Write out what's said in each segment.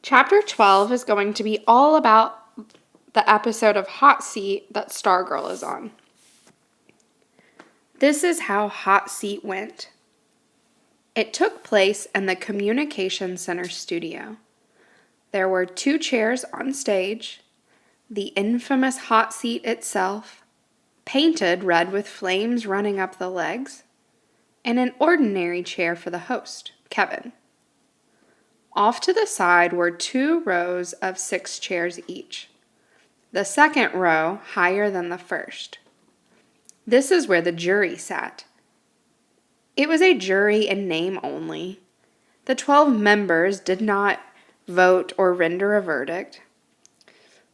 Chapter 12 is going to be all about the episode of Hot Seat that Stargirl is on. This is how Hot Seat went. It took place in the Communication Center studio. There were 2 chairs on stage, the infamous hot seat itself, painted red with flames running up the legs, and an ordinary chair for the host, Kevin. Off to the side were 2 rows of 6 chairs each, the second row higher than the first. This is where the jury sat. It was a jury in name only. The 12 members did not vote or render a verdict.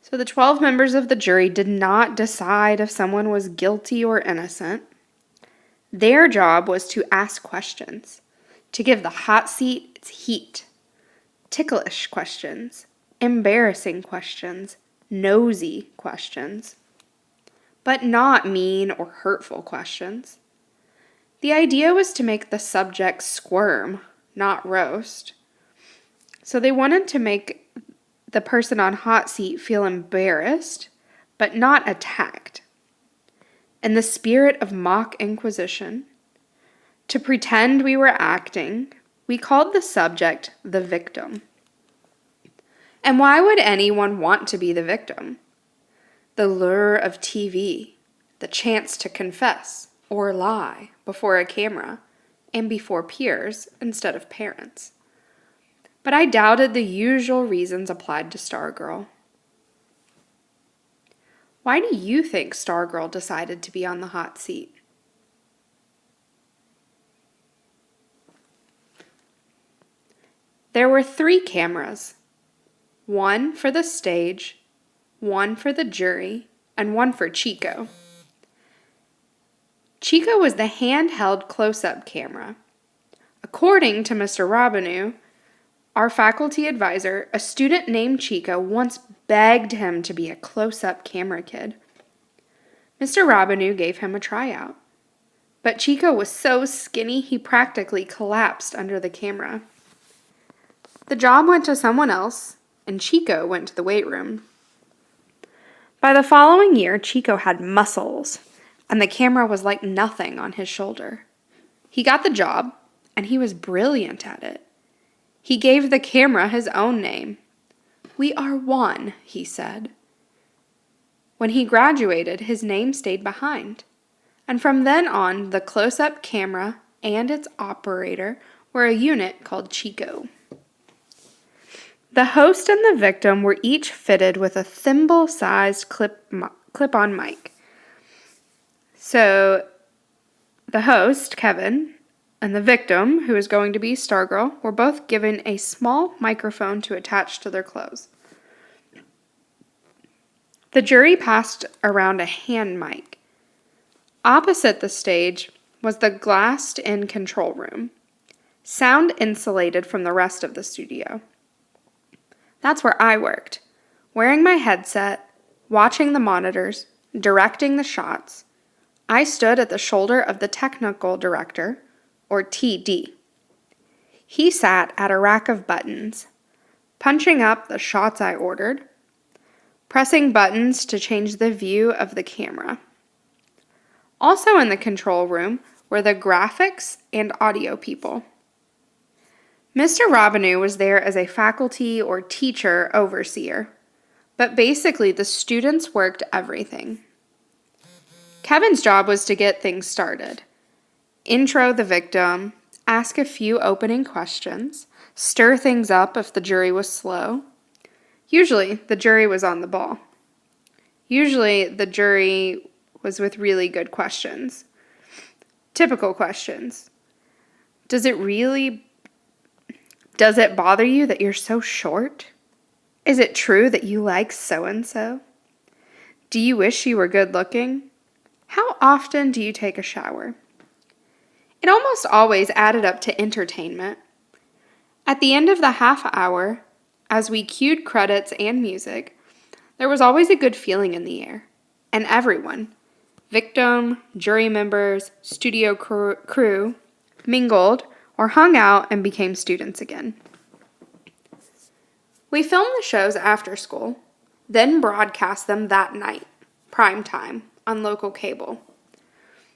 So the 12 members of the jury did not decide if someone was guilty or innocent. Their job was to ask questions, to give the hot seat its heat. Ticklish questions, embarrassing questions, nosy questions, but not mean or hurtful questions. The idea was to make the subject squirm, not roast. So they wanted to make the person on hot seat feel embarrassed, but not attacked. In the spirit of mock inquisition, to pretend we were acting, we called the subject the victim. And why would anyone want to be the victim? The lure of TV, the chance to confess or lie before a camera and before peers instead of parents. But I doubted the usual reasons applied to Stargirl. Why do you think Stargirl decided to be on the hot seat? There were 3 cameras, 1 for the stage, 1 for the jury, and 1 for Chico. Chico was the handheld close-up camera. According to Mr. Robinu, our faculty advisor, a student named Chico once begged him to be a close-up camera kid. Mr. Robinu gave him a tryout, but Chico was so skinny he practically collapsed under the camera. The job went to someone else, and Chico went to the weight room. By the following year, Chico had muscles, and the camera was like nothing on his shoulder. He got the job, and he was brilliant at it. He gave the camera his own name. "We are one," he said. When he graduated, his name stayed behind. And from then on, the close-up camera and its operator were a unit called Chico. The host and the victim were each fitted with a thimble-sized clip-on mic. So the host, Kevin, and the victim, who is going to be Stargirl, were both given a small microphone to attach to their clothes. The jury passed around a hand mic. Opposite the stage was the glassed-in control room, sound insulated from the rest of the studio. That's where I worked, wearing my headset, watching the monitors, directing the shots. I stood at the shoulder of the technical director, or TD. He sat at a rack of buttons, punching up the shots I ordered, pressing buttons to change the view of the camera. Also in the control room were the graphics and audio people. Mr. Robinu was there as a faculty or teacher overseer, but basically the students worked everything. Kevin's job was to get things started. Intro the victim, ask a few opening questions, stir things up if the jury was slow. Usually, the jury was on the ball. Usually, the jury was with really good questions. Typical questions. Does it bother you that you're so short? Is it true that you like so-and-so? Do you wish you were good looking? How often do you take a shower? It almost always added up to entertainment. At the end of the half hour, as we cued credits and music, there was always a good feeling in the air. And everyone, victim, jury members, studio crew, mingled or hung out and became students again. We filmed the shows after school, then broadcast them that night, prime time, on local cable.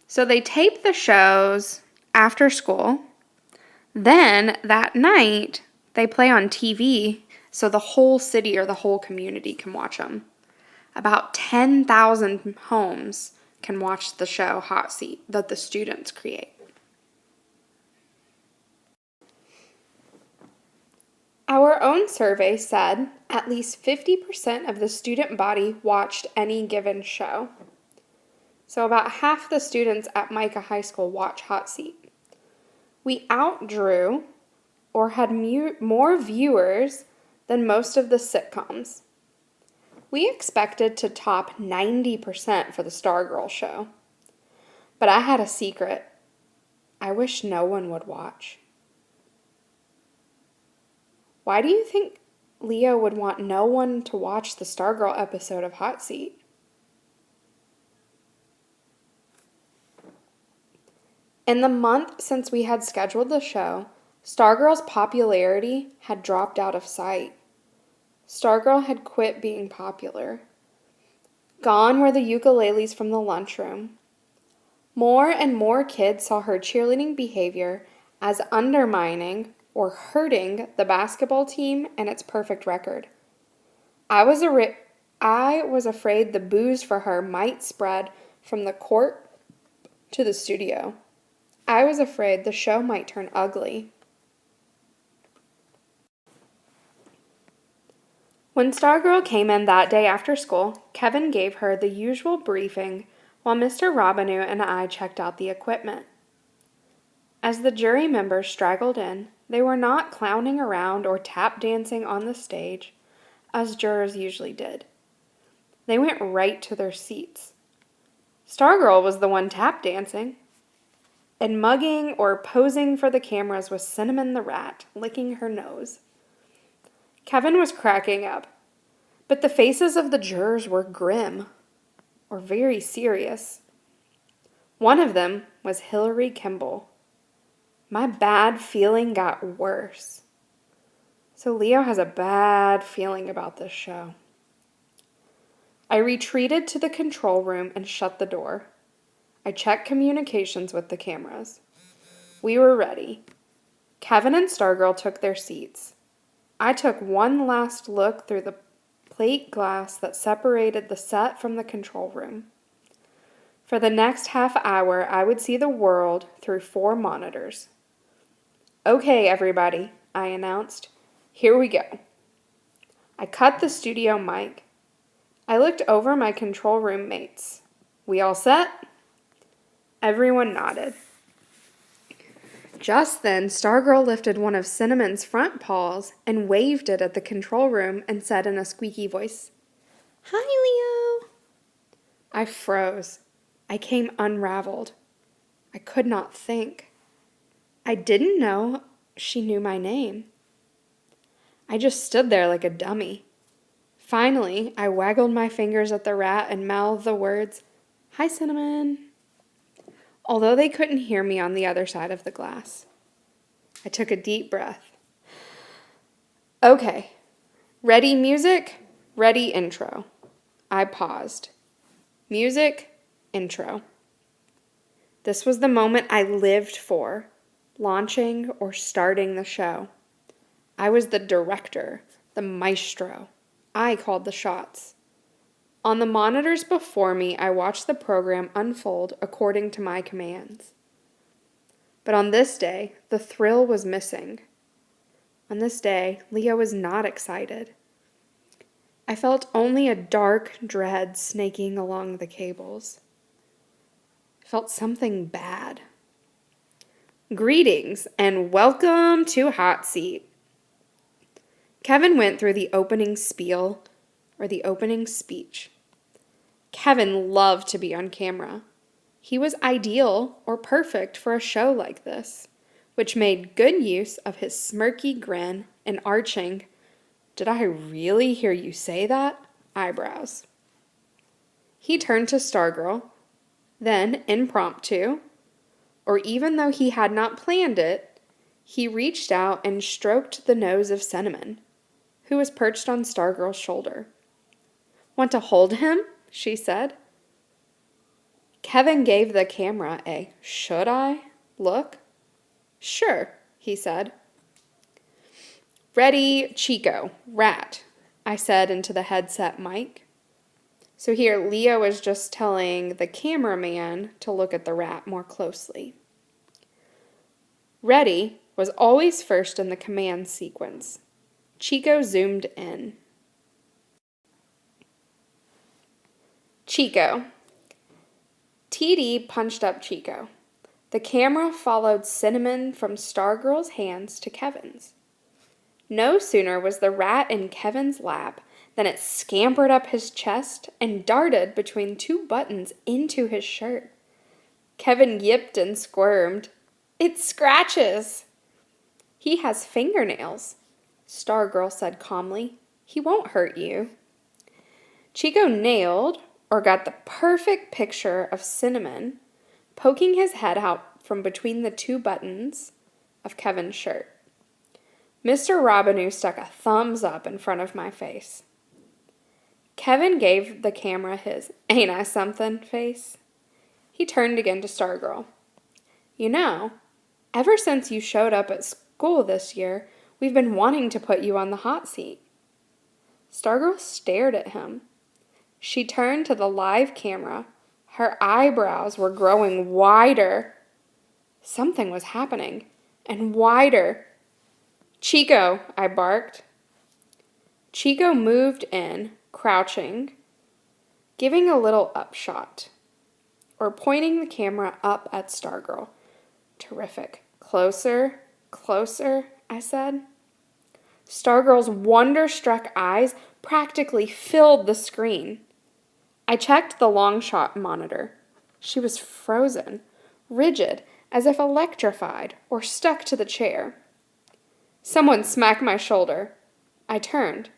So they tape the shows after school. Then that night, they play on TV so the whole city or the whole community can watch them. About 10,000 homes can watch the show Hot Seat that the students create. Our own survey said at least 50% of the student body watched any given show. So about half the students at Micah High School watch Hot Seat. We outdrew or had more viewers than most of the sitcoms. We expected to top 90% for the Stargirl show. But I had a secret. I wish no one would watch. Why do you think Leo would want no one to watch the Stargirl episode of Hot Seat? In the month since we had scheduled the show, Stargirl's popularity had dropped out of sight. Stargirl had quit being popular. Gone were the ukuleles from the lunchroom. More and more kids saw her cheerleading behavior as undermining or hurting the basketball team and its perfect record. I was afraid the booze for her might spread from the court to the studio. I was afraid the show might turn ugly. When Stargirl came in that day after school, Kevin gave her the usual briefing while Mr. Robinu and I checked out the equipment. As the jury members straggled in, they were not clowning around or tap dancing on the stage, as jurors usually did. They went right to their seats. Stargirl was the one tap dancing. And mugging or posing for the cameras was Cinnamon the rat, licking her nose. Kevin was cracking up, but the faces of the jurors were grim, or very serious. One of them was Hillary Kimball. My bad feeling got worse. So Leo has a bad feeling about this show. I retreated to the control room and shut the door. I checked communications with the cameras. We were ready. Kevin and Stargirl took their seats. I took one last look through the plate glass that separated the set from the control room. For the next half hour, I would see the world through 4 monitors. Okay, everybody, I announced. Here we go. I cut the studio mic. I looked over my control room mates. We all set? Everyone nodded. Just then, Stargirl lifted one of Cinnamon's front paws and waved it at the control room and said in a squeaky voice, "Hi, Leo." I froze. I came unraveled. I could not think. I didn't know she knew my name. I just stood there like a dummy. Finally, I waggled my fingers at the rat and mouthed the words, "Hi, Cinnamon," although they couldn't hear me on the other side of the glass. I took a deep breath. Okay, ready music, ready intro. I paused. Music, intro. This was the moment I lived for, launching or starting the show. I was the director, the maestro. I called the shots. On the monitors before me, I watched the program unfold according to my commands. But on this day, the thrill was missing. On this day, Leo was not excited. I felt only a dark dread snaking along the cables. I felt something bad. Greetings and welcome to Hot Seat. Kevin went through the opening spiel, or the opening speech. Kevin loved to be on camera. He was ideal or perfect for a show like this, which made good use of his smirky grin and arching, "Did I really hear you say that?" eyebrows. He turned to Stargirl, then impromptu, or even though he had not planned it, he reached out and stroked the nose of Cinnamon, who was perched on Stargirl's shoulder. "Want to hold him?" she said. Kevin gave the camera a "should I?" look. "Sure," he said. "Ready, Chico, rat," I said into the headset mic. So here, Leo is just telling the cameraman to look at the rat more closely. Ready was always first in the command sequence. Chico zoomed in. Chico. TD punched up Chico. The camera followed Cinnamon from Stargirl's hands to Kevin's. No sooner was the rat in Kevin's lap than it scampered up his chest and darted between two buttons into his shirt. Kevin yipped and squirmed. "It scratches!" "He has fingernails," Stargirl said calmly. "He won't hurt you." Chico nailed, or got the perfect picture of Cinnamon poking his head out from between the two buttons of Kevin's shirt. Mr. Robinu stuck a thumbs up in front of my face. Kevin gave the camera his "ain't I something" face. He turned again to Stargirl. "You know, ever since you showed up at school this year, we've been wanting to put you on the hot seat." Stargirl stared at him. She turned to the live camera. Her eyebrows were growing wider. Something was happening, and wider. "Chico," I barked. Chico moved in, crouching, giving a little upshot, or pointing the camera up at Stargirl. "Terrific. Closer, closer," I said. Stargirl's wonder-struck eyes practically filled the screen. I checked the long shot monitor. She was frozen, rigid, as if electrified or stuck to the chair. Someone smacked my shoulder. I turned.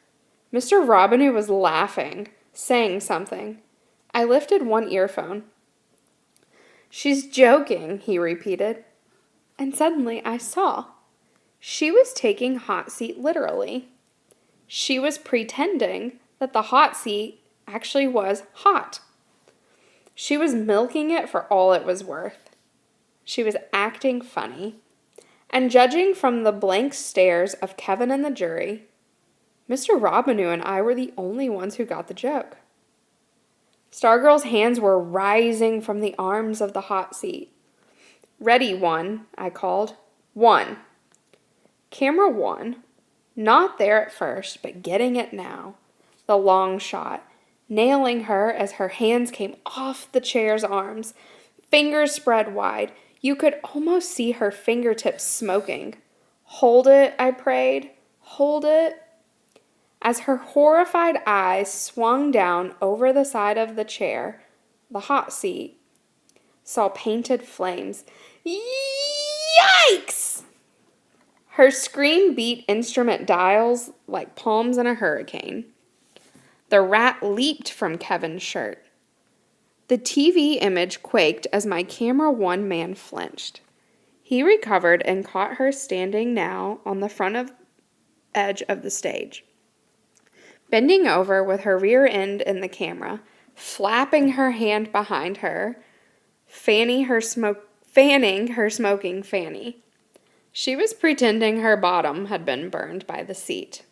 Mr. Robinu was laughing, saying something. I lifted one earphone. "She's joking," he repeated. And suddenly I saw. She was taking hot seat literally. She was pretending that the hot seat actually was hot. She was milking it for all it was worth. She was acting funny. And judging from the blank stares of Kevin and the jury, Mr. Robinu and I were the only ones who got the joke. Stargirl's hands were rising from the arms of the hot seat. "Ready, one," I called. "One." Camera one, not there at first, but getting it now. The long shot, nailing her as her hands came off the chair's arms, fingers spread wide. You could almost see her fingertips smoking. "Hold it," I prayed. "Hold it." As her horrified eyes swung down over the side of the chair, the hot seat saw painted flames. Yikes! Her scream beat instrument dials like palms in a hurricane. The rat leaped from Kevin's shirt. The TV image quaked as my camera one man flinched. He recovered and caught her standing now on the edge of the stage. Bending over with her rear end in the camera, flapping her hand behind her, fanning her smoking fanny. She was pretending her bottom had been burned by the seat.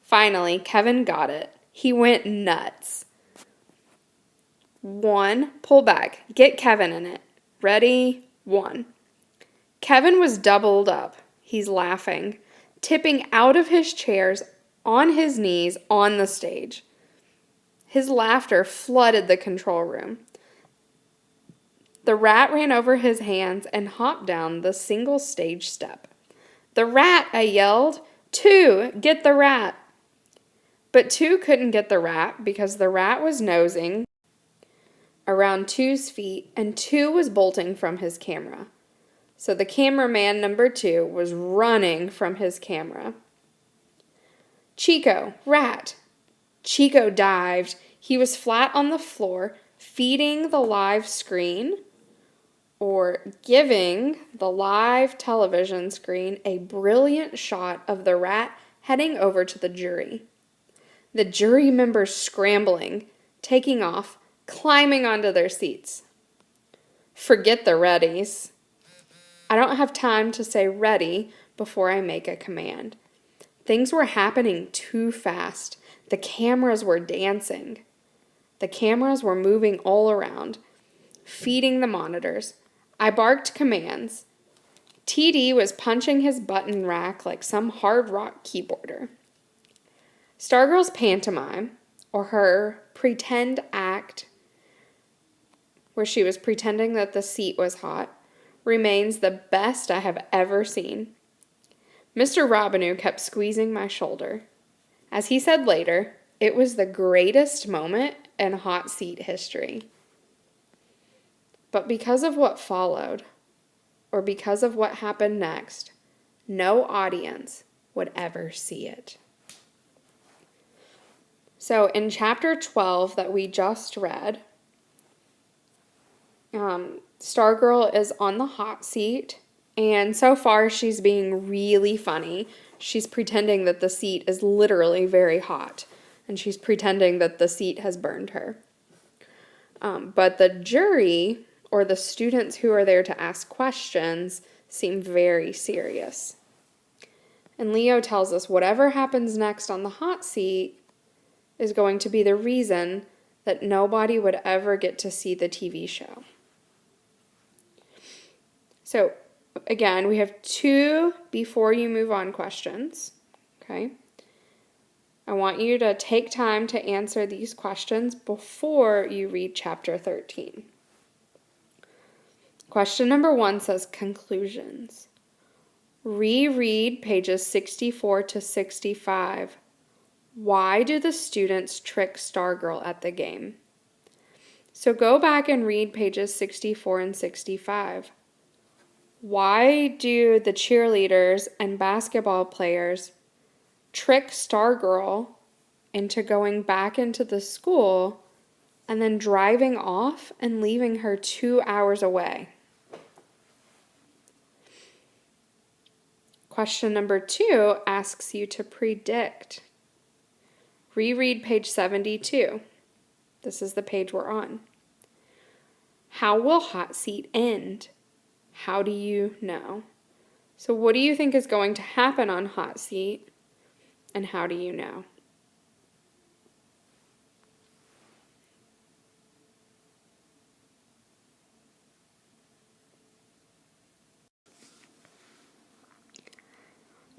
Finally, Kevin got it. He went nuts. "One, pull back. Get Kevin in it. Ready? One." Kevin was doubled up. He's laughing, tipping out of his chairs on his knees on the stage. His laughter flooded the control room. The rat ran over his hands and hopped down the single stage step. "The rat," I yelled. "Two, get the rat." But two couldn't get the rat because the rat was nosing around two's feet and two was bolting from his camera. So the cameraman number two was running from his camera. "Chico, rat." Chico dived. He was flat on the floor, feeding the live screen, or giving the live television screen a brilliant shot of the rat heading over to the jury. The jury members scrambling, taking off, climbing onto their seats. Forget the readies. I don't have time to say ready before I make a command. Things were happening too fast. The cameras were dancing. The cameras were moving all around, feeding the monitors. I barked commands. TD was punching his button rack like some hard rock keyboarder. Stargirl's pantomime, or her pretend act, where she was pretending that the seat was hot, remains the best I have ever seen. Mr. Robinu kept squeezing my shoulder. As he said later, it was the greatest moment in hot seat history. But because of what followed, or because of what happened next, no audience would ever see it. So in chapter 12 that we just read, Stargirl is on the hot seat, and so far she's being really funny. She's pretending that the seat is literally very hot, and she's pretending that the seat has burned her. But the jury, or the students who are there to ask questions, seem very serious. And Leo tells us whatever happens next on the hot seat is going to be the reason that nobody would ever get to see the TV show. So, again, we have 2 before you move on questions, okay? I want you to take time to answer these questions before you read chapter 13. Question number 1 says conclusions. Reread pages 64 to 65. Why do the students trick Stargirl at the game? So go back and read pages 64 and 65. Why do the cheerleaders and basketball players trick Stargirl into going back into the school and then driving off and leaving her 2 hours away? Question number 2 asks you to predict. Reread page 72. This is the page we're on. How will hot seat end? How do you know? So what do you think is going to happen on hot seat, and how do you know?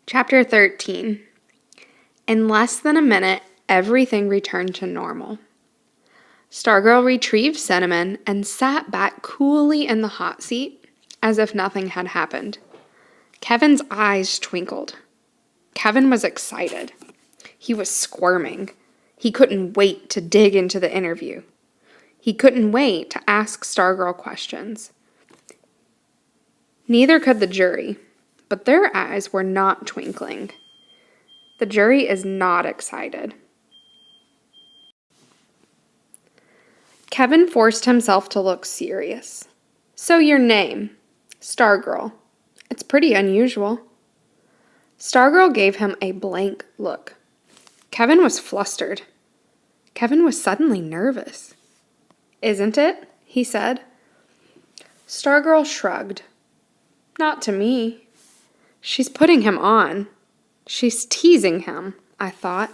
Chapter 13. In less than a minute, everything returned to normal. Stargirl retrieved Cinnamon and sat back coolly in the hot seat as if nothing had happened. Kevin's eyes twinkled. Kevin was excited. He was squirming. He couldn't wait to dig into the interview. He couldn't wait to ask Stargirl questions. Neither could the jury, but their eyes were not twinkling. The jury is not excited. Kevin forced himself to look serious. So your name, Stargirl. It's pretty unusual. Stargirl gave him a blank look. Kevin was flustered. Kevin was suddenly nervous. Isn't it? He said. Stargirl shrugged. Not to me. She's putting him on. She's teasing him, I thought.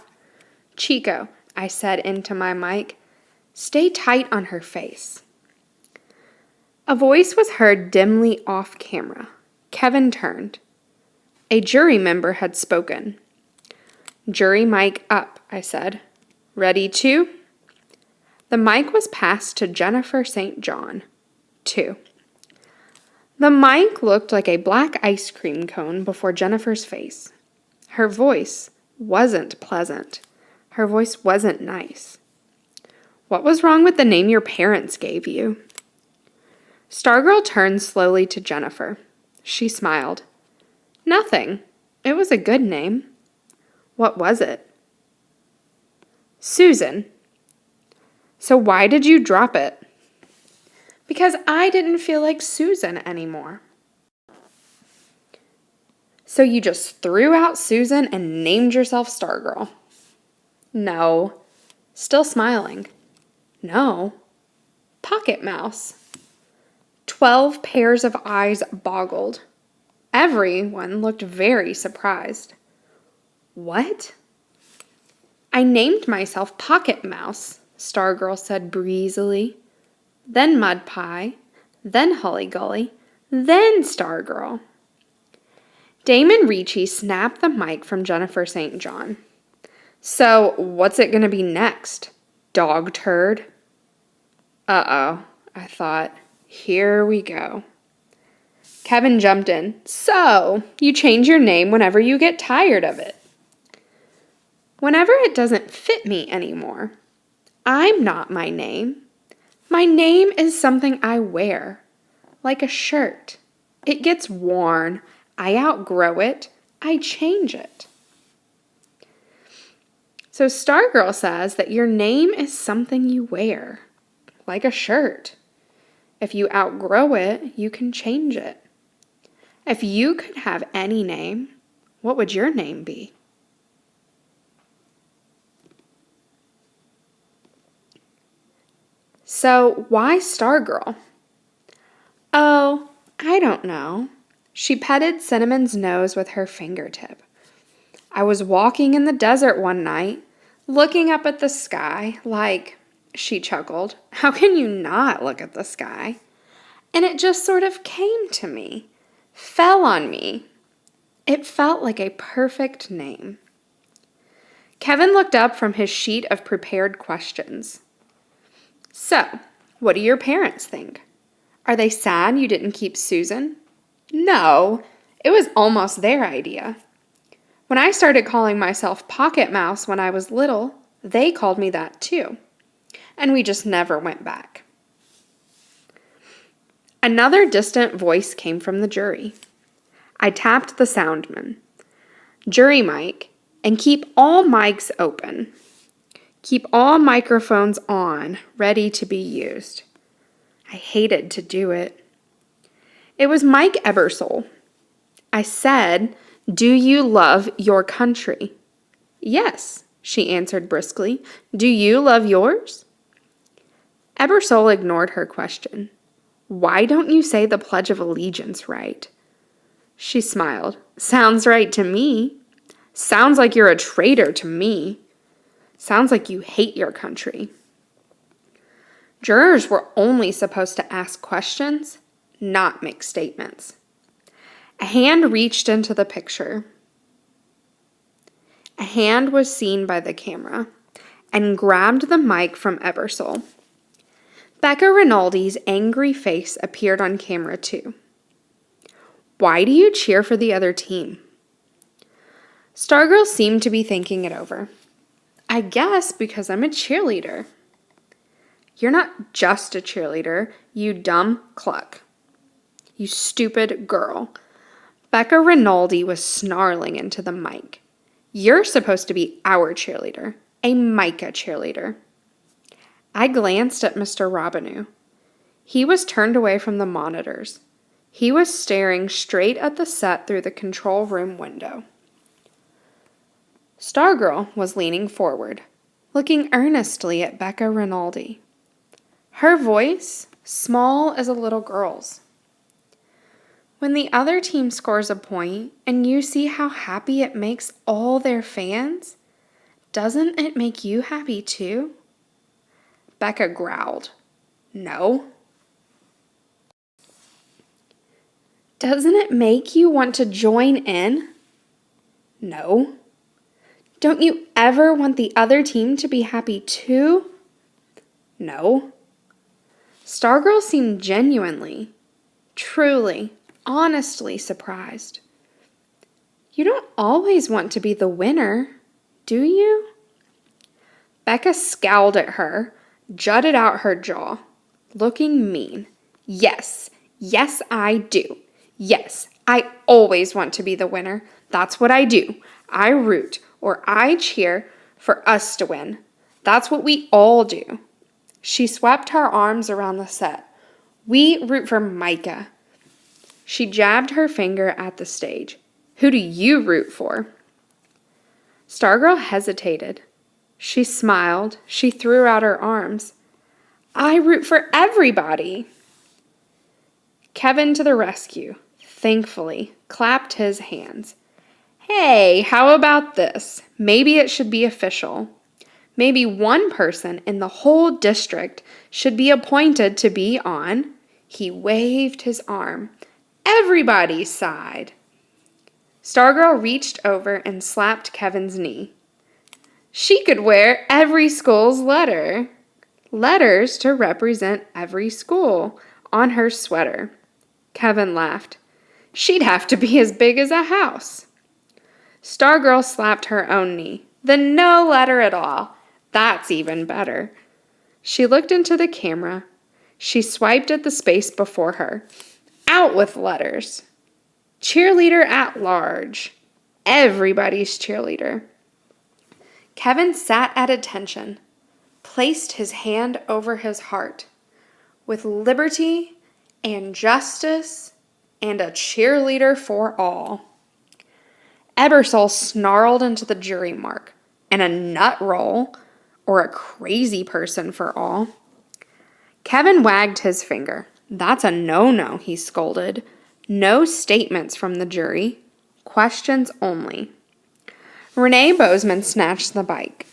Chico, I said into my mic, stay tight on her face. A voice was heard dimly off camera. Kevin turned. A jury member had spoken. Jury mic up, I said. Ready to? The mic was passed to Jennifer St. John. 2. The mic looked like a black ice cream cone before Jennifer's face. Her voice wasn't pleasant. Her voice wasn't nice. What was wrong with the name your parents gave you? Stargirl turned slowly to Jennifer. She smiled. Nothing. It was a good name. What was it? Susan. So why did you drop it? Because I didn't feel like Susan anymore. So you just threw out Susan and named yourself Stargirl? No. Still smiling. No. Pocket Mouse. 12 pairs of eyes boggled. Everyone looked very surprised. What? I named myself Pocket Mouse, Stargirl said breezily. Then Mud Pie, then Hully Gully, then Stargirl. Damon Ricci snapped the mic from Jennifer St. John. So, what's it going to be next? Dog turd? Uh-oh, I thought. Here we go. Kevin jumped in. So, you change your name whenever you get tired of it. Whenever it doesn't fit me anymore. I'm not my name. My name is something I wear, like a shirt. It gets worn. I outgrow it. I change it. So Stargirl says that your name is something you wear, like a shirt. If you outgrow it, you can change it. If you could have any name, what would your name be? So, why Stargirl? Oh, I don't know. She petted Cinnamon's nose with her fingertip. I was walking in the desert one night, looking up at the sky like, she chuckled, how can you not look at the sky? And it just sort of came to me, fell on me. It felt like a perfect name. Kevin looked up from his sheet of prepared questions. So, what do your parents think? Are they sad you didn't keep Susan? No, it was almost their idea. When I started calling myself Pocket Mouse when I was little, they called me that too. And we just never went back. Another distant voice came from the jury. I tapped the soundman. Jury mic, and keep all mics open. Keep all microphones on, ready to be used. I hated to do it. It was Mike Ebersole. I said, do you love your country? Yes, she answered briskly. Do you love yours? Ebersole ignored her question. Why don't you say the Pledge of Allegiance right? She smiled. Sounds right to me. Sounds like you're a traitor to me. Sounds like you hate your country. Jurors were only supposed to ask questions, not make statements. A hand reached into the picture. A hand was seen by the camera and grabbed the mic from Ebersole. Becca Rinaldi's angry face appeared on camera too. Why do you cheer for the other team? Stargirl seemed to be thinking it over. I guess because I'm a cheerleader. You're not just a cheerleader, you dumb cluck. You stupid girl. Becca Rinaldi was snarling into the mic. You're supposed to be our cheerleader, a Micah cheerleader. I glanced at Mr. Robinu. He was turned away from the monitors. He was staring straight at the set through the control room window. Stargirl was leaning forward, looking earnestly at Becca Rinaldi. Her voice, small as a little girl's. When the other team scores a point and you see how happy it makes all their fans, doesn't it make you happy too? Becca growled. No. Doesn't it make you want to join in? No. Don't you ever want the other team to be happy too? No. Stargirl seemed genuinely, truly, honestly surprised. You don't always want to be the winner, do you? Becca scowled at her, jutted out her jaw, looking mean. Yes, I do. Yes, I always want to be the winner. That's what I do. I root or I cheer for us to win. That's what we all do. She swept her arms around the set. We root for Micah. She jabbed her finger at the stage. Who do you root for? Stargirl hesitated. She smiled. She threw out her arms. I root for everybody. Kevin to the rescue, thankfully, clapped his hands. Hey, how about this? Maybe it should be official. Maybe one person in the whole district should be appointed to be on. He waved his arm. Everybody's side. Stargirl reached over and slapped Kevin's knee. She could wear every school's letters to represent every school, on her sweater. Kevin laughed. She'd have to be as big as a house. Stargirl slapped her own knee. Then no letter at all. That's even better. She looked into the camera. She swiped at the space before her. Out with letters. Cheerleader at large. Everybody's cheerleader. Kevin sat at attention, placed his hand over his heart. With liberty and justice and a cheerleader for all. Ebersol snarled into the jury mark, and a nut roll, or a crazy person for all. Kevin wagged his finger. That's a no-no, he scolded. No statements from the jury. Questions only. Renee Bozeman snatched the bike.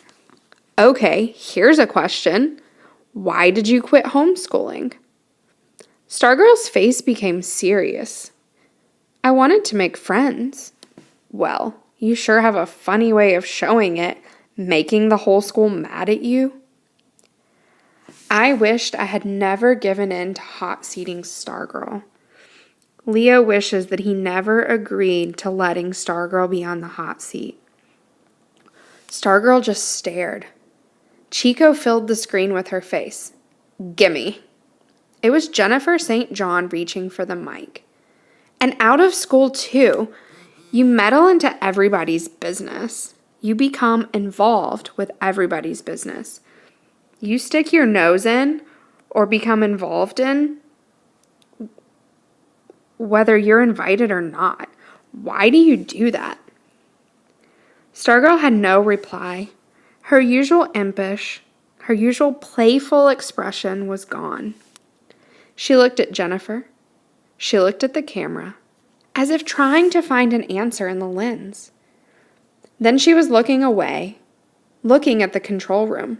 Okay, here's a question. Why did you quit homeschooling? Stargirl's face became serious. I wanted to make friends. Well, you sure have a funny way of showing it, making the whole school mad at you. I wished I had never given in to hot-seating Stargirl. Leo wishes that he never agreed to letting Stargirl be on the hot seat. Stargirl just stared. Chico filled the screen with her face. Gimme. It was Jennifer St. John reaching for the mic. And out of school, too. You meddle into everybody's business. You become involved with everybody's business. You stick your nose in or become involved in, whether you're invited or not. Why do you do that? Stargirl had no reply. Her usual impish, her usual playful expression was gone. She looked at Jennifer. She looked at the camera, as if trying to find an answer in the lens. Then she was looking away, looking at the control room.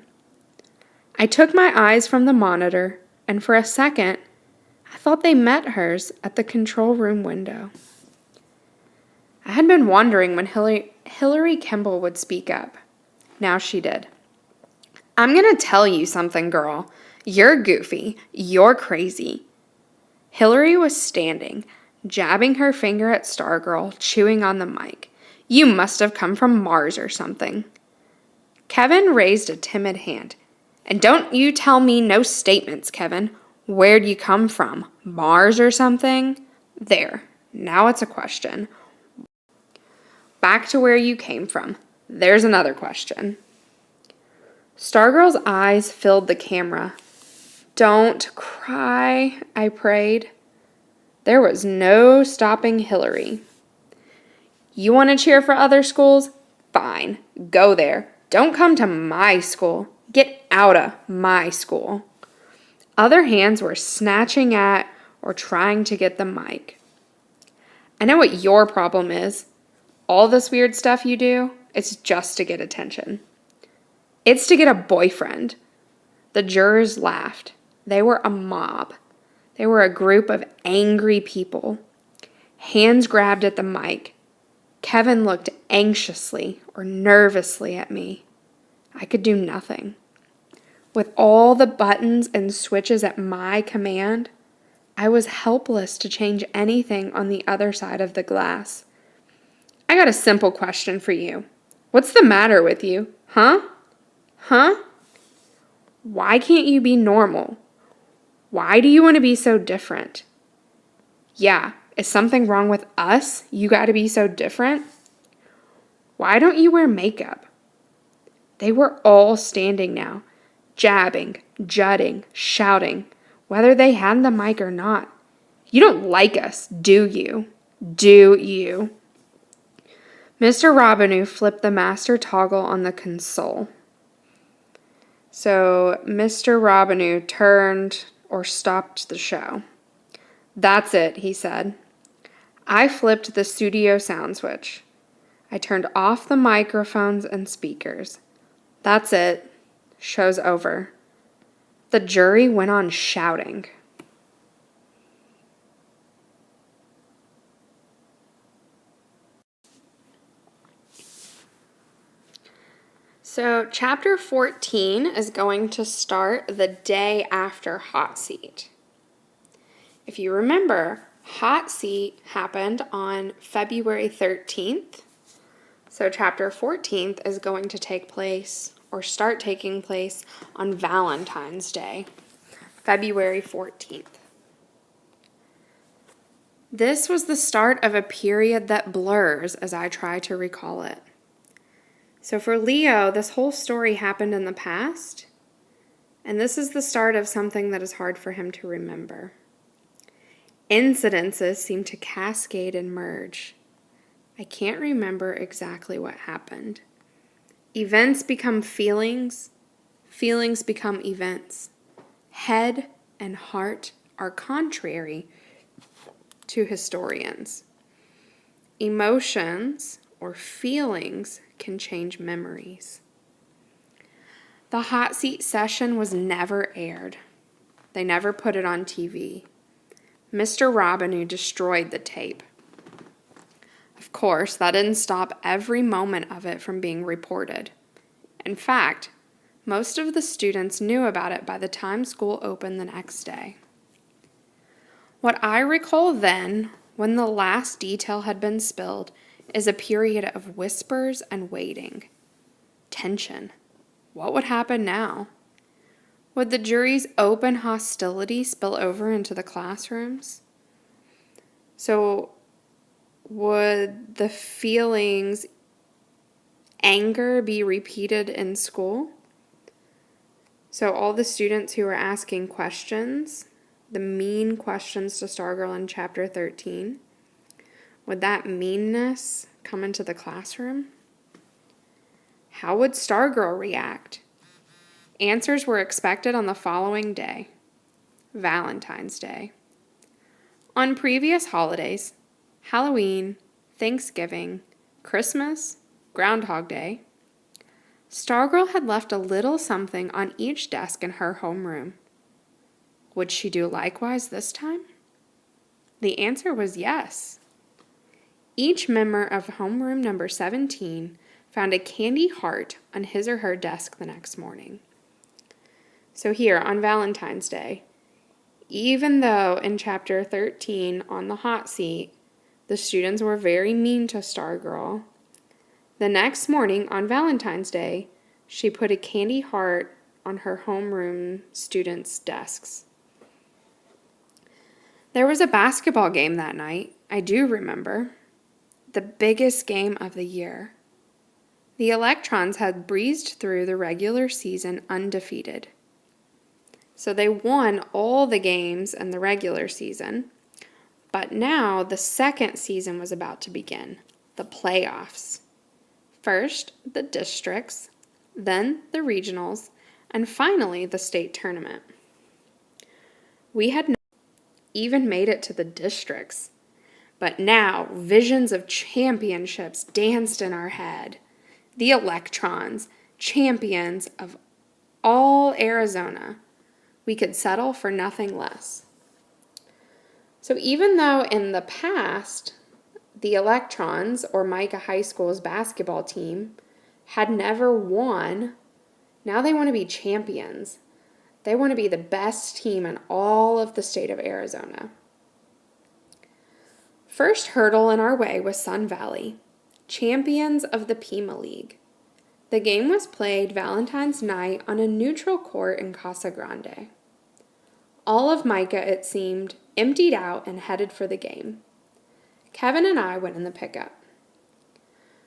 I took my eyes from the monitor, and for a second, I thought they met hers at the control room window. I had been wondering when Hillary Kimball would speak up. Now she did. I'm going to tell you something, girl. You're goofy. You're crazy. Hillary was standing, jabbing her finger at Stargirl, chewing on the mic. You must have come from Mars or something. Kevin raised a timid hand. And don't you tell me no statements, Kevin. Where'd you come from? Mars or something? There. Now it's a question. Back to where you came from. There's another question. Stargirl's eyes filled the camera. Don't cry, I prayed. There was no stopping Hillary. You want to cheer for other schools? Fine. Go there. Don't come to my school. Get out of my school. Other hands were snatching at or trying to get the mic. I know what your problem is. All this weird stuff you do, it's just to get attention. It's to get a boyfriend. The jurors laughed. They were a mob. They were a group of angry people. Hands grabbed at the mic. Kevin looked anxiously or nervously at me. I could do nothing. With all the buttons and switches at my command, I was helpless to change anything on the other side of the glass. I got a simple question for you. What's the matter with you? Huh? Why can't you be normal? Why do you want to be so different? Yeah, is something wrong with us? You got to be so different? Why don't you wear makeup? They were all standing now, jabbing, jutting, shouting, whether they had the mic or not. You don't like us, do you? Do you? Mr. Robinu flipped the master toggle on the console. So Mr. Robinu turned or stopped the show. That's it, he said. I flipped the studio sound switch. I turned off the microphones and speakers. That's it. Show's over. The jury went on shouting. So chapter 14 is going to start the day after Hot Seat. If you remember, Hot Seat happened on February 13th. So chapter 14 is going to take place or start taking place on Valentine's Day, February 14th. This was the start of a period that blurs as I try to recall it. So for Leo, this whole story happened in the past, and this is the start of something that is hard for him to remember. Incidences seem to cascade and merge. I can't remember exactly what happened. Events become feelings, feelings become events. Head and heart are contrary to historians. Emotions or feelings can change memories. The Hot Seat session was never aired. They never put it on TV. Mr. Robinu destroyed the tape. Of course, that didn't stop every moment of it from being reported. In fact, most of the students knew about it by the time school opened the next day. What I recall then, when the last detail had been spilled, is a period of whispers and waiting. Tension. What would happen now? Would the jury's open hostility spill over into the classrooms? So, would the feelings, anger, be repeated in school? So all the students who were asking questions, the mean questions to Stargirl in chapter 13, would that meanness come into the classroom? How would Stargirl react? Answers were expected on the following day, Valentine's Day. On previous holidays, Halloween, Thanksgiving, Christmas, Groundhog Day, Stargirl had left a little something on each desk in her homeroom. Would she do likewise this time? The answer was yes. Each member of homeroom number 17 found a candy heart on his or her desk the next morning. So here on Valentine's Day, even though in chapter 13 on the hot seat, the students were very mean to Stargirl, the next morning on Valentine's Day, she put a candy heart on her homeroom students' desks. There was a basketball game that night, I do remember. The biggest game of the year. The Electrons had breezed through the regular season undefeated. So they won all the games in the regular season, but now the second season was about to begin, the playoffs. First, the districts, then the regionals, and finally the state tournament. We had not even made it to the districts, but now visions of championships danced in our head. The Electrons, champions of all Arizona. We could settle for nothing less. So even though in the past, the Electrons, or Micah High School's basketball team, had never won, now they want to be champions. They want to be the best team in all of the state of Arizona. First hurdle in our way was Sun Valley, champions of the Pima League. The game was played Valentine's night on a neutral court in Casa Grande. All of Micah, it seemed, emptied out and headed for the game. Kevin and I went in the pickup.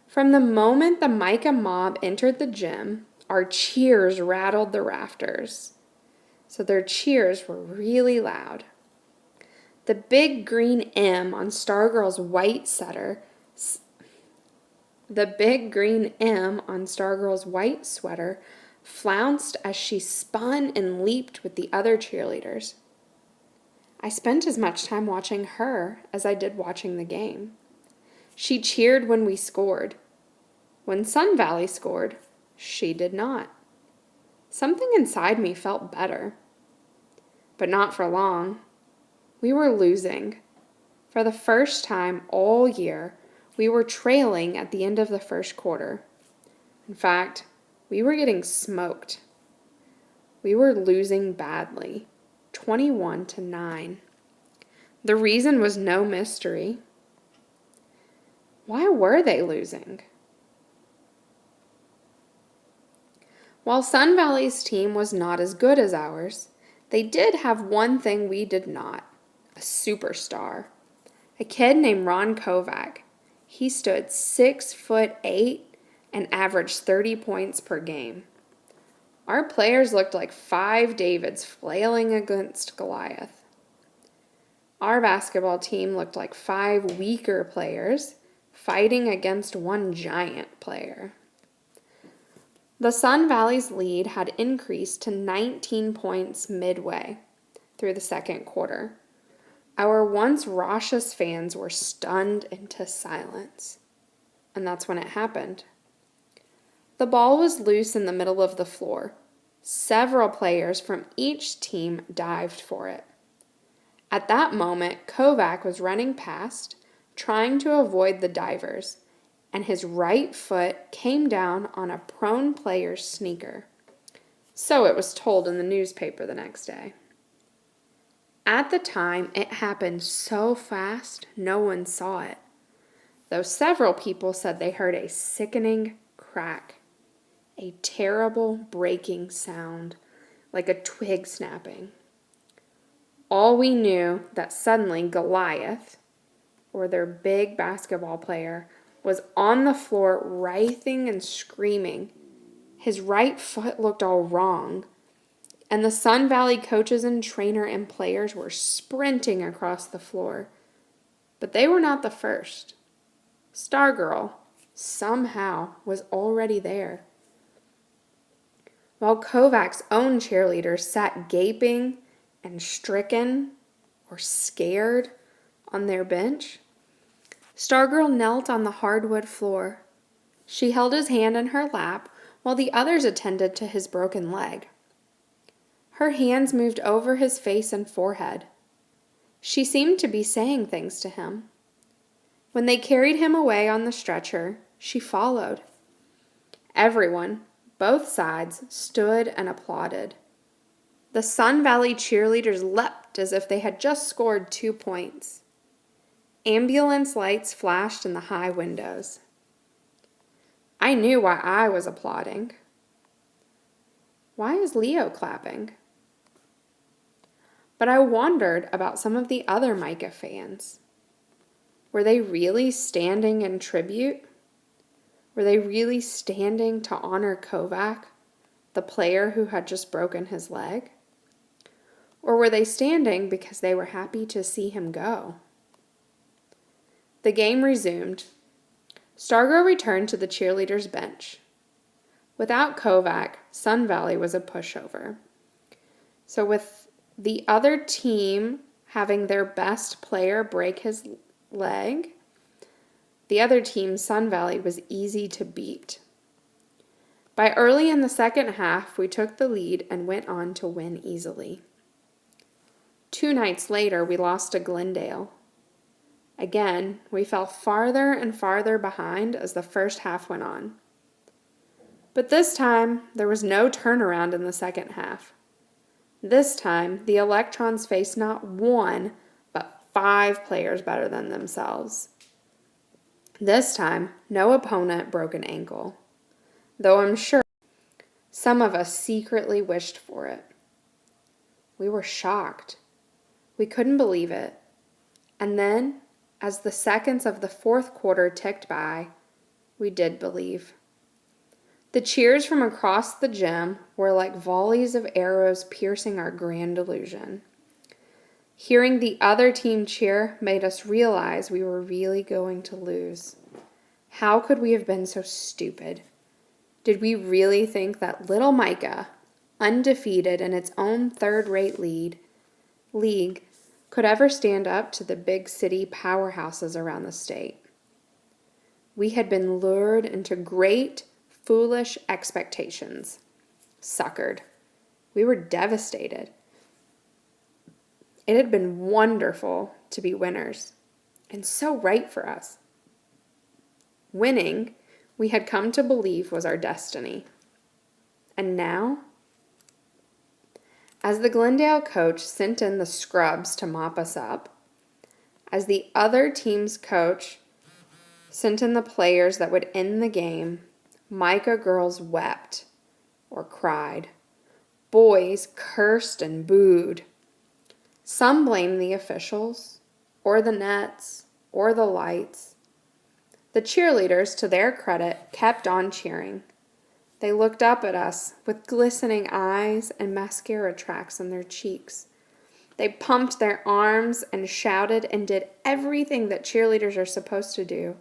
From the moment the Micah mob entered the gym, our cheers rattled the rafters. So their cheers were really loud. The big green M on Stargirl's white setter The big green M on Stargirl's white sweater flounced as she spun and leaped with the other cheerleaders. I spent as much time watching her as I did watching the game. She cheered when we scored. When Sun Valley scored, she did not. Something inside me felt better. But not for long. We were losing. For the first time all year, we were trailing at the end of the first quarter. In fact, we were getting smoked. We were losing badly, 21-9. The reason was no mystery. Why were they losing? While Sun Valley's team was not as good as ours, they did have one thing we did not, a superstar. A kid named Ron Kovac. He stood 6'8" and averaged 30 points per game. Our players looked like 5 Davids flailing against Goliath. Our basketball team looked like 5 weaker players fighting against one giant player. The Sun Valley's lead had increased to 19 points midway through the second quarter. Our once raucous fans were stunned into silence. And that's when it happened. The ball was loose in the middle of the floor. Several players from each team dived for it. At that moment, Kovac was running past, trying to avoid the divers, and his right foot came down on a prone player's sneaker. So it was told in the newspaper the next day. At the time, it happened so fast, no one saw it, though several people said they heard a sickening crack, a terrible breaking sound, like a twig snapping. All we knew that suddenly Goliath, or their big basketball player, was on the floor writhing and screaming. His right foot looked all wrong, and the Sun Valley coaches and trainer and players were sprinting across the floor. But they were not the first. Stargirl, somehow, was already there. While Kovac's own cheerleaders sat gaping and stricken or scared on their bench, Stargirl knelt on the hardwood floor. She held his hand in her lap while the others attended to his broken leg. Her hands moved over his face and forehead. She seemed to be saying things to him. When they carried him away on the stretcher, she followed. Everyone, both sides, stood and applauded. The Sun Valley cheerleaders leapt as if they had just scored 2 points. Ambulance lights flashed in the high windows. I knew why I was applauding. Why is Leo clapping? But I wondered about some of the other Micah fans. Were they really standing in tribute? Were they really standing to honor Kovac, the player who had just broken his leg? Or were they standing because they were happy to see him go? The game resumed. Stargirl returned to the cheerleaders' bench. Without Kovac, Sun Valley was a pushover. So with the other team having their best player break his leg, the other team, Sun Valley, was easy to beat. By early in the second half, we took the lead and went on to win easily. 2 nights later, we lost to Glendale. Again, we fell farther and farther behind as the first half went on. But this time, there was no turnaround in the second half. This time, the Electrons faced not 1, but 5 players better than themselves. This time, no opponent broke an ankle, though I'm sure some of us secretly wished for it. We were shocked. We couldn't believe it. And then, as the seconds of the fourth quarter ticked by, we did believe. The cheers from across the gym were like volleys of arrows piercing our grand illusion. Hearing the other team cheer made us realize we were really going to lose. How could we have been so stupid? Did we really think that little Micah, undefeated in its own third-rate league, could ever stand up to the big city powerhouses around the state? We had been lured into great, foolish expectations. Suckered. We were devastated. It had been wonderful to be winners, and so right for us. Winning, we had come to believe, was our destiny. And now, as the Glendale coach sent in the scrubs to mop us up, as the other team's coach sent in the players that would end the game, Micah girls wept or cried. Boys cursed and booed. Some blamed the officials, or the nets, or the lights. The cheerleaders, to their credit, kept on cheering. They looked up at us with glistening eyes and mascara tracks on their cheeks. They pumped their arms and shouted and did everything that cheerleaders are supposed to do.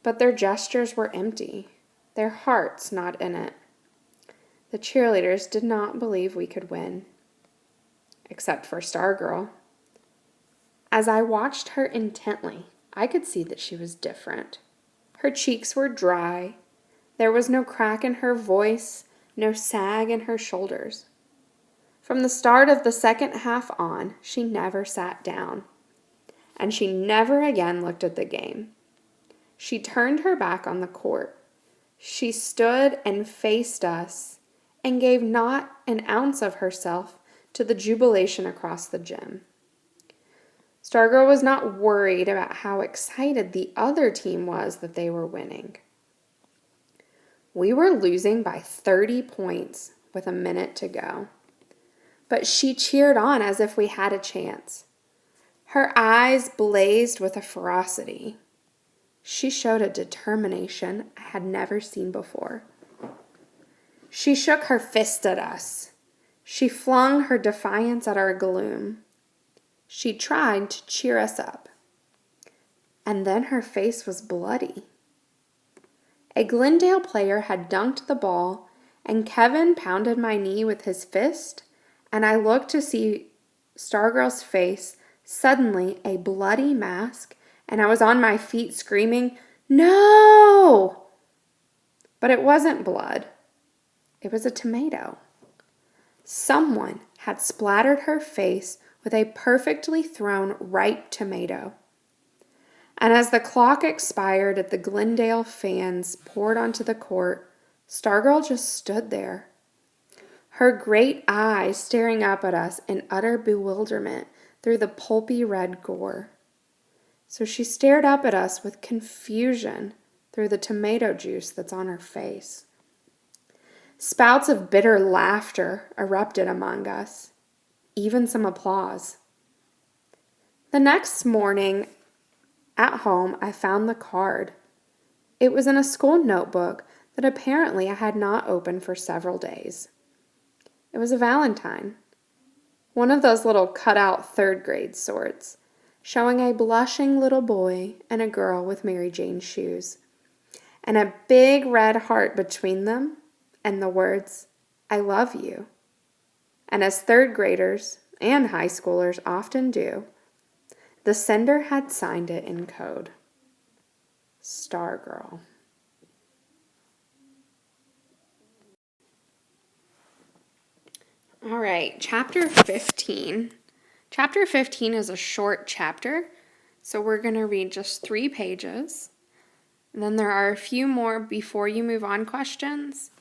But their gestures were empty, their hearts not in it. The cheerleaders did not believe we could win, except for Stargirl. As I watched her intently, I could see that she was different. Her cheeks were dry. There was no crack in her voice, no sag in her shoulders. From the start of the second half on, she never sat down, and she never again looked at the game. She turned her back on the court. She stood and faced us and gave not an ounce of herself to the jubilation across the gym. Stargirl was not worried about how excited the other team was that they were winning. We were losing by 30 points with a minute to go, but she cheered on as if we had a chance. Her eyes blazed with a ferocity. She showed a determination I had never seen before. She shook her fist at us. She flung her defiance at our gloom. She tried to cheer us up. And then her face was bloody. A Glendale player had dunked the ball, and Kevin pounded my knee with his fist, and I looked to see Stargirl's face, suddenly a bloody mask, and I was on my feet screaming, "No!" But it wasn't blood. It was a tomato. Someone had splattered her face with a perfectly thrown ripe tomato. And as the clock expired and the Glendale fans poured onto the court, Stargirl just stood there, her great eyes staring up at us in utter bewilderment through the pulpy red gore. So she stared up at us with confusion through the tomato juice that's on her face. Spouts of bitter laughter erupted among us, even some applause. The next morning at home, I found the card. It was in a school notebook that apparently I had not opened for several days. It was a Valentine, one of those little cut-out third-grade sorts, showing a blushing little boy and a girl with Mary Jane's shoes, and a big red heart between them, and the words, "I love you." And as third graders and high schoolers often do, the sender had signed it in code. Stargirl. All right, chapter 15. Chapter 15 is a short chapter, so we're going to read just 3 pages. And then there are a few more before you move on questions,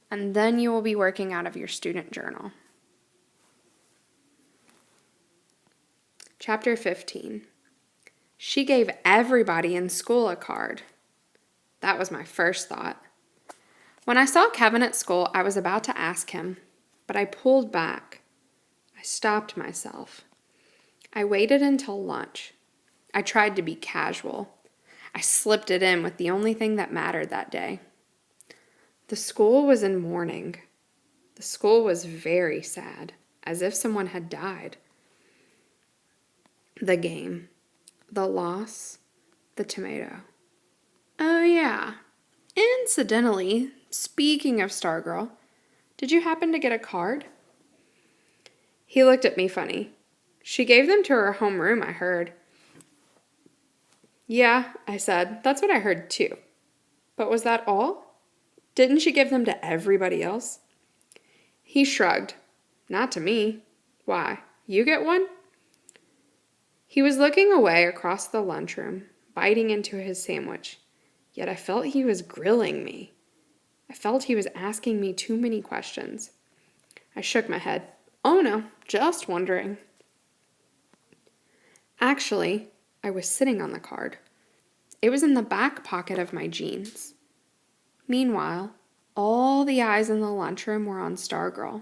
and then you will be working out of your student journal. Chapter 15. She gave everybody in school a card. That was my first thought. When I saw Kevin at school, I was about to ask him, but I pulled back. I stopped myself. I waited until lunch. I tried to be casual. I slipped it in with the only thing that mattered that day. The school was in mourning. The school was very sad, as if someone had died. The game, the loss, the tomato. Oh, yeah. Incidentally, speaking of Stargirl, did you happen to get a card? He looked at me funny. She gave them to her homeroom, I heard. Yeah, I said. That's what I heard too. But was that all? Didn't she give them to everybody else? He shrugged. Not to me. Why? You get one? He was looking away across the lunchroom, biting into his sandwich. Yet I felt he was grilling me. I felt he was asking me too many questions. I shook my head. Oh no, just wondering. Actually, I was sitting on the card. It was in the back pocket of my jeans. Meanwhile, all the eyes in the lunchroom were on Stargirl.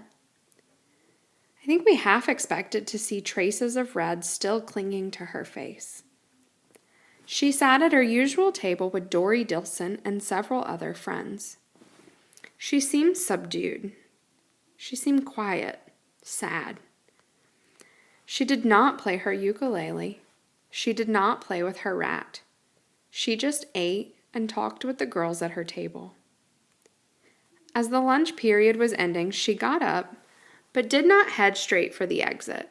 I think we half expected to see traces of red still clinging to her face. She sat at her usual table with Dory Dilson and several other friends. She seemed subdued. She seemed quiet, sad. She did not play her ukulele. She did not play with her rat. She just ate and talked with the girls at her table. As the lunch period was ending, she got up, but did not head straight for the exit.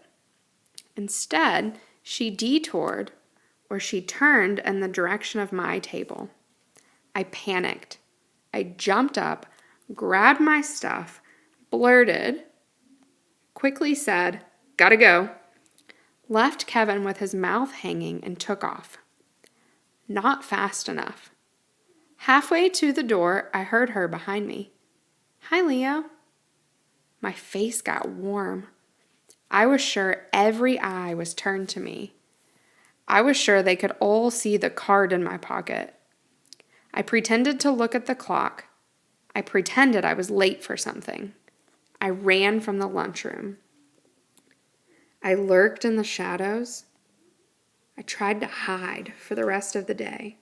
Instead, she detoured, or she turned in the direction of my table. I panicked. I jumped up, grabbed my stuff, blurted, quickly said, "Gotta go," left Kevin with his mouth hanging and took off. Not fast enough. Halfway to the door, I heard her behind me. "Hi, Leo." My face got warm. I was sure every eye was turned to me. I was sure they could all see the card in my pocket. I pretended to look at the clock. I pretended I was late for something. I ran from the lunchroom. I lurked in the shadows. I tried to hide for the rest of the day.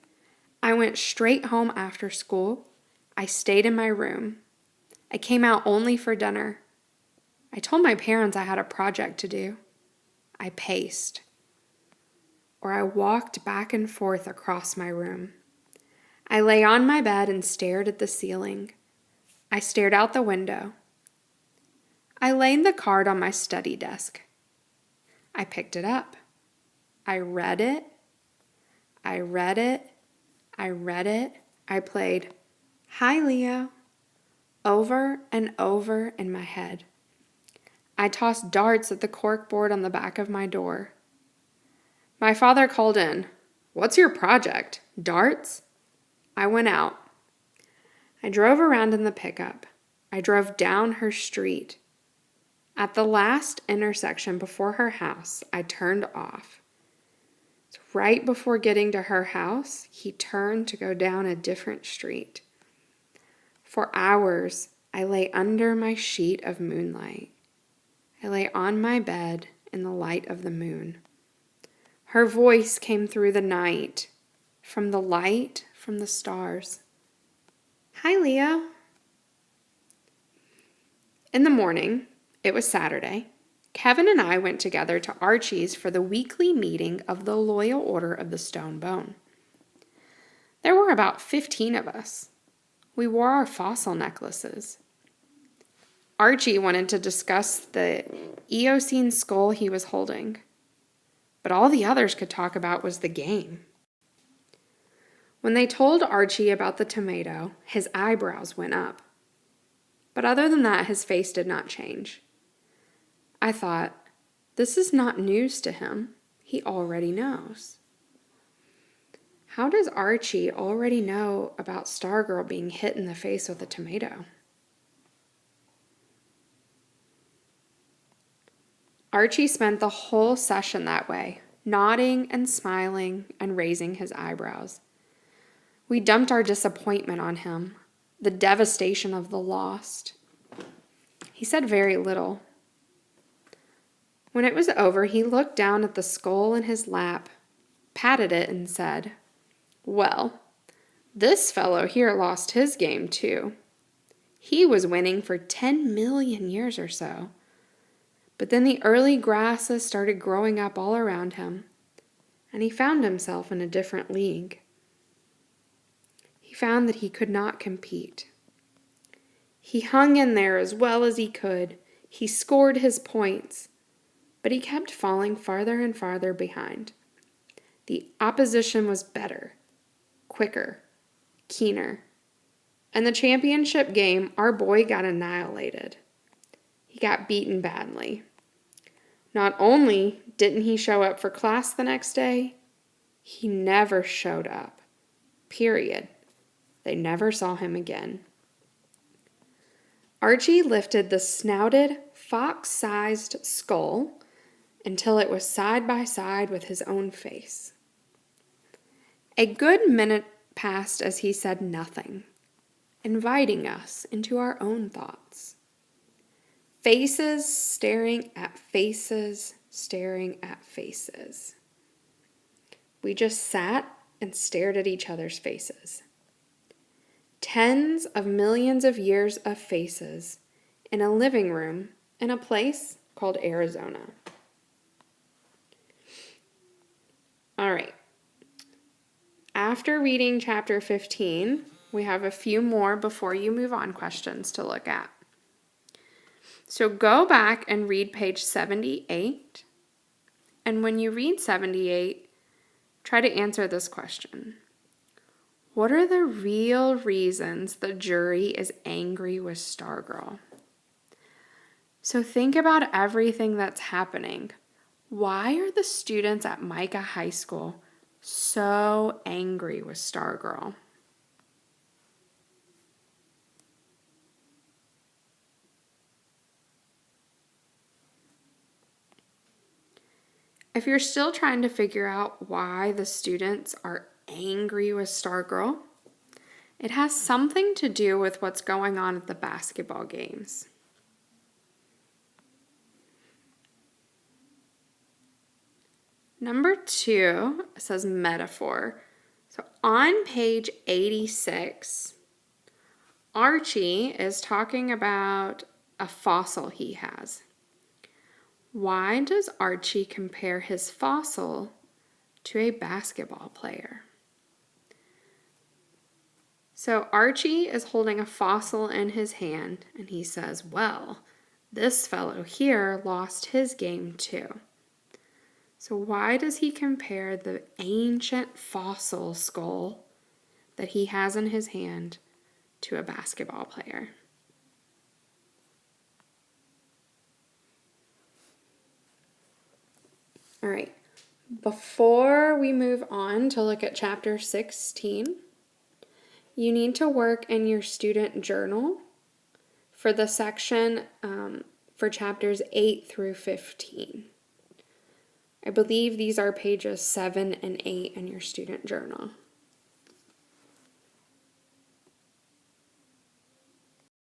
I went straight home after school. I stayed in my room. I came out only for dinner. I told my parents I had a project to do. I paced. Or I walked back and forth across my room. I lay on my bed and stared at the ceiling. I stared out the window. I laid the card on my study desk. I picked it up. I read it. I read it. I read it. I played, "Hi, Leo," over and over in my head. I tossed darts at the corkboard on the back of my door. My father called in. "What's your project? Darts?" I went out. I drove around in the pickup. I drove down her street. At the last intersection before her house, I turned off. Right before getting to her house, he turned to go down a different street. For hours, I lay under my sheet of moonlight. I lay on my bed in the light of the moon. Her voice came through the night, from the light, from the stars. "Hi, Leo." In the morning, it was Saturday, Kevin and I went together to Archie's for the weekly meeting of the Loyal Order of the Stone Bone. There were about 15 of us. We wore our fossil necklaces. Archie wanted to discuss the Eocene skull he was holding, but all the others could talk about was the game. When they told Archie about the tomato, his eyebrows went up. But other than that, his face did not change. I thought, this is not news to him. He already knows. How does Archie already know about Stargirl being hit in the face with a tomato? Archie spent the whole session that way, nodding and smiling and raising his eyebrows. We dumped our disappointment on him, the devastation of the lost. He said very little. When it was over, he looked down at the skull in his lap, patted it, and said, "Well, this fellow here lost his game too. He was winning for 10 million years or so. But then the early grasses started growing up all around him, and he found himself in a different league." he found that he could not compete. He hung in there as well as he could. He scored his points, but he kept falling farther and farther behind. The opposition was better, quicker, keener. In the championship game, our boy got annihilated. He got beaten badly. Not only didn't he show up for class the next day, he never showed up. Period. They never saw him again. Archie lifted the snouted, fox-sized skull until it was side by side with his own face. A good minute passed as he said nothing, inviting us into our own thoughts. Faces staring at faces, staring at faces. We just sat and stared at each other's faces. Tens of millions of years of faces in a living room in a place called Arizona. All right. After reading chapter 15, we have a few more before you move on questions to look at. So go back and read page 78. And when you read 78, try to answer this question. What are the real reasons the jury is angry with Stargirl? So think about everything that's happening. Why are the students at Micah High School so angry with Stargirl? If you're still trying to figure out why the students are angry with Stargirl, it has something to do with what's going on at the basketball games. Number 2 says metaphor. So on page 86, Archie is talking about a fossil he has. Why does Archie compare his fossil to a basketball player? So Archie is holding a fossil in his hand, and he says, well, this fellow here lost his game too. So why does he compare the ancient fossil skull that he has in his hand to a basketball player? All right, before we move on to look at chapter 16, you need to work in your student journal for the section for chapters 8 through 15. I believe these are pages 7 and 8 in your student journal.